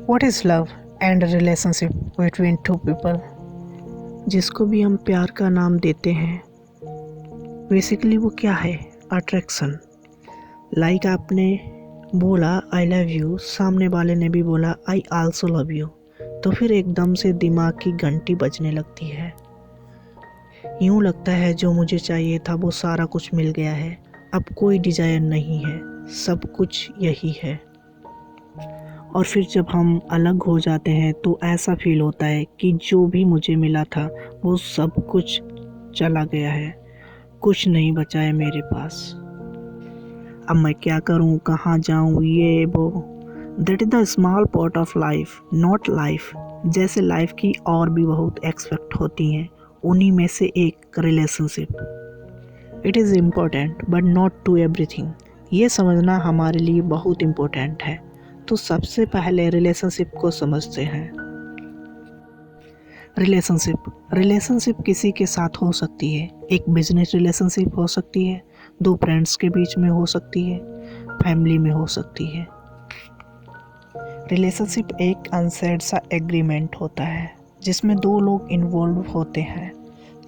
What is love and a relationship between two people? जिसको भी हम प्यार का नाम देते हैं, बेसिकली वो क्या है? अट्रैक्शन। लाइक आपने बोला आई लव यू, सामने वाले ने भी बोला आई आल्सो लव यू, तो फिर एकदम से दिमाग की घंटी बजने लगती है। यूँ लगता है जो मुझे चाहिए था वो सारा कुछ मिल गया है, अब कोई डिजायर नहीं है, सब कुछ यही है। और फिर जब हम अलग हो जाते हैं तो ऐसा फील होता है कि जो भी मुझे मिला था वो सब कुछ चला गया है, कुछ नहीं बचा है मेरे पास। अब मैं क्या करूं, कहाँ जाऊं, ये वो। That is the small part of life, not life. जैसे लाइफ की और भी बहुत एक्सपेक्ट होती हैं, उन्हीं में से एक relationship. It is important but not to everything. ये समझना हमारे लिए बहुत इम्पोर्टेंट है। तो सबसे पहले रिलेशनशिप को समझते हैं। रिलेशनशिप किसी के साथ हो सकती है। एक बिजनेस रिलेशनशिप हो सकती है, दो फ्रेंड्स के बीच में हो सकती है, फैमिली में हो सकती है। रिलेशनशिप एक अनसेड सा एग्रीमेंट होता है जिसमें दो लोग इन्वॉल्व होते हैं।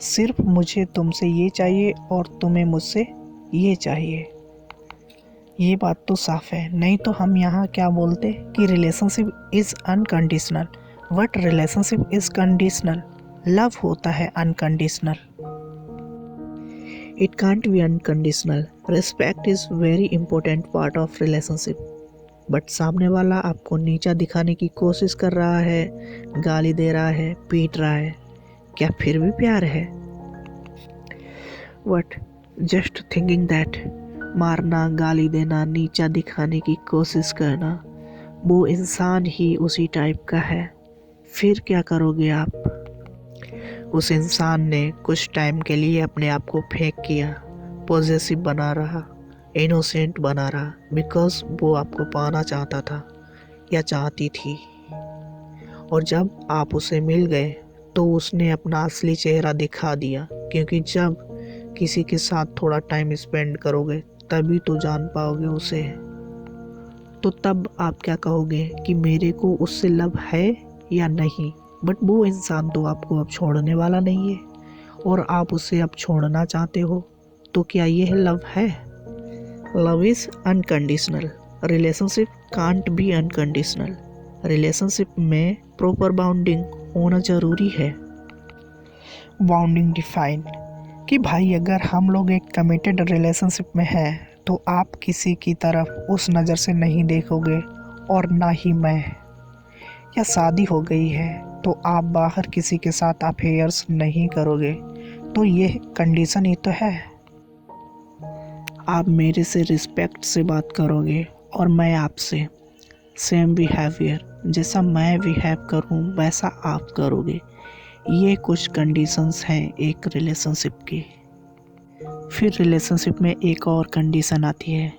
सिर्फ मुझे तुमसे ये चाहिए और तुम्हें मुझसे ये चाहिए। ये बात तो साफ है, नहीं तो हम यहाँ क्या बोलते कि relationship is unconditional. But relationship is conditional. Love होता है unconditional. It can't be unconditional. Respect is very important part of relationship. But सामने वाला आपको नीचा दिखाने की कोशिश कर रहा है, गाली दे रहा है, पीट रहा है, क्या फिर भी प्यार है? बट जस्ट थिंकिंग दैट मारना, गाली देना, नीचा दिखाने की कोशिश करना, वो इंसान ही उसी टाइप का है। फिर क्या करोगे आप? उस इंसान ने कुछ टाइम के लिए अपने आप को फेंक किया, पॉजेसिव बना रहा, इनोसेंट बना रहा, बिकॉज वो आपको पाना चाहता था या चाहती थी। और जब आप उसे मिल गए तो उसने अपना असली चेहरा दिखा दिया, क्योंकि जब किसी के साथ थोड़ा टाइम स्पेंड करोगे तभी तो जान पाओगे उसे। तो तब आप क्या कहोगे कि मेरे को उससे लव है या नहीं? बट वो इंसान तो आपको अब छोड़ने वाला नहीं है और आप उसे अब छोड़ना चाहते हो, तो क्या यह लव है? Love is unconditional. Relationship can't be unconditional. Relationship में प्रॉपर बाउंडिंग होना ज़रूरी है। बाउंडिंग डिफाइन कि भाई अगर हम लोग एक कमिटेड रिलेशनशिप में हैं तो आप किसी की तरफ उस नज़र से नहीं देखोगे और ना ही मैं। या शादी हो गई है तो आप बाहर किसी के साथ अफेयर्स नहीं करोगे, तो ये कंडीशन ही तो है। आप मेरे से रिस्पेक्ट से बात करोगे और मैं आपसे सेम बिहेवियर, जैसा मैं बिहेव करूँ वैसा आप करोगे। ये कुछ कंडीशंस हैं एक रिलेशनशिप की। फिर रिलेशनशिप में एक और कंडीशन आती है,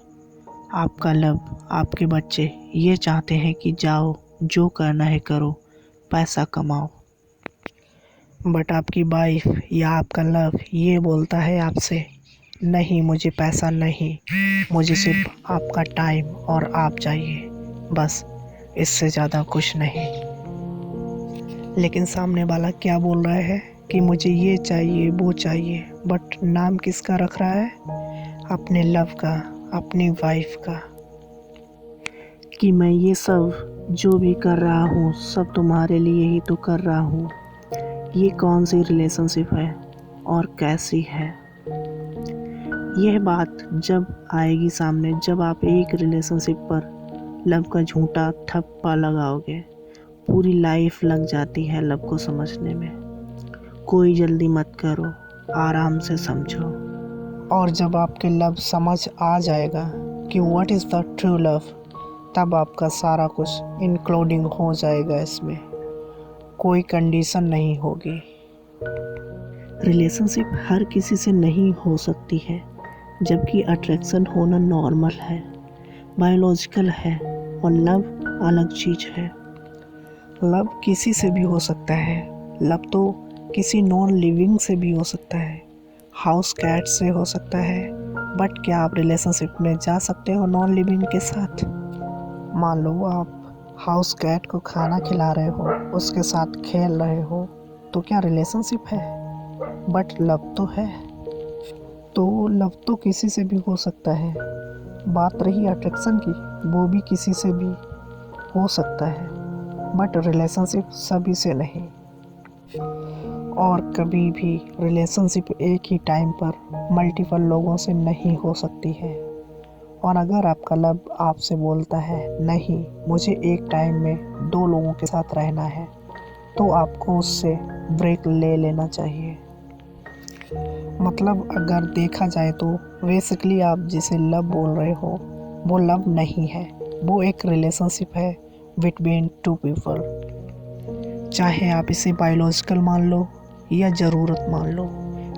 आपका लव, आपके बच्चे ये चाहते हैं कि जाओ जो करना है करो, पैसा कमाओ। बट आपकी वाइफ या आपका लव ये बोलता है आपसे, नहीं मुझे पैसा नहीं, मुझे सिर्फ आपका टाइम और आप चाहिए, बस इससे ज़्यादा कुछ नहीं। लेकिन सामने वाला क्या बोल रहा है कि मुझे ये चाहिए वो चाहिए, बट नाम किसका रख रहा है? अपने लव का, अपनी वाइफ का, कि मैं ये सब जो भी कर रहा हूँ सब तुम्हारे लिए ही तो कर रहा हूँ। ये कौन सी रिलेशनशिप है और कैसी है? यह बात जब आएगी सामने, जब आप एक रिलेशनशिप पर लव का झूठा ठप्पा लगाओगे। पूरी लाइफ लग जाती है लव को समझने में। कोई जल्दी मत करो, आराम से समझो। और जब आपके लव समझ आ जाएगा कि what is the true love, तब आपका सारा कुछ इंक्लूडिंग हो जाएगा इसमें, कोई कंडीशन नहीं होगी। रिलेशनशिप हर किसी से नहीं हो सकती है, जबकि अट्रैक्शन होना नॉर्मल है, बायोलॉजिकल है, और लव अलग चीज़ है। लव किसी से भी हो सकता है। लव तो किसी नॉन लिविंग से भी हो सकता है, हाउस कैट से हो सकता है। बट क्या आप रिलेशनशिप में जा सकते हो नॉन लिविंग के साथ? मान लो आप हाउस कैट को खाना खिला रहे हो, उसके साथ खेल रहे हो, तो क्या रिलेशनशिप है? बट लव तो है। तो लव तो किसी से भी हो सकता है। बात रही अट्रैक्शन की, वो भी किसी से भी हो सकता है, बट रिलेशनशिप सभी से नहीं। और कभी भी रिलेशनशिप एक ही टाइम पर मल्टीपल लोगों से नहीं हो सकती है। और अगर आपका लव आपसे बोलता है नहीं, मुझे एक टाइम में 2 लोगों के साथ रहना है, तो आपको उससे ब्रेक ले लेना चाहिए। मतलब अगर देखा जाए तो बेसिकली आप जिसे लव बोल रहे हो वो लव नहीं है, वो एक रिलेशनशिप है बिटवीन 2 पीपल। चाहे आप इसे बायोलॉजिकल मान लो या ज़रूरत मान लो,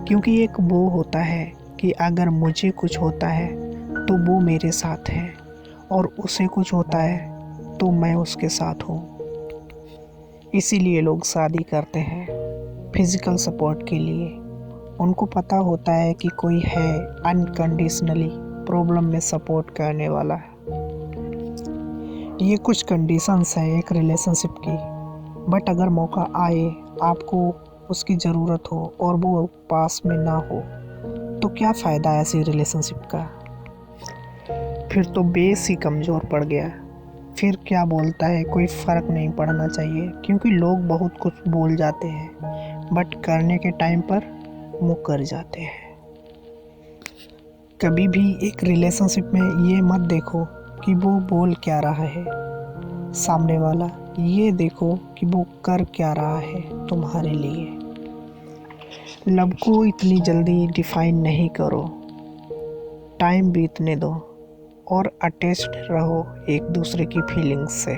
क्योंकि एक वो होता है कि अगर मुझे कुछ होता है तो वो मेरे साथ है, और उसे कुछ होता है तो मैं उसके साथ हूँ। इसीलिए लोग शादी करते हैं, फिजिकल सपोर्ट के लिए। उनको पता होता है कि कोई है अनकंडीशनली प्रॉब्लम में सपोर्ट करने वाला है। ये कुछ कंडीशंस हैं एक रिलेशनशिप की। बट अगर मौका आए, आपको उसकी ज़रूरत हो और वो पास में ना हो, तो क्या फ़ायदा ऐसी रिलेशनशिप का? फिर तो बेस ही कमज़ोर पड़ गया। फिर क्या बोलता है कोई फ़र्क नहीं पड़ना चाहिए, क्योंकि लोग बहुत कुछ बोल जाते हैं बट करने के टाइम पर मुकर जाते हैं। कभी भी एक रिलेशनशिप में ये मत देखो कि वो बोल क्या रहा है सामने वाला, ये देखो कि वो कर क्या रहा है तुम्हारे लिए। लव को इतनी जल्दी डिफाइन नहीं करो, टाइम बीतने दो और अटैच्ड रहो एक दूसरे की फीलिंग्स से।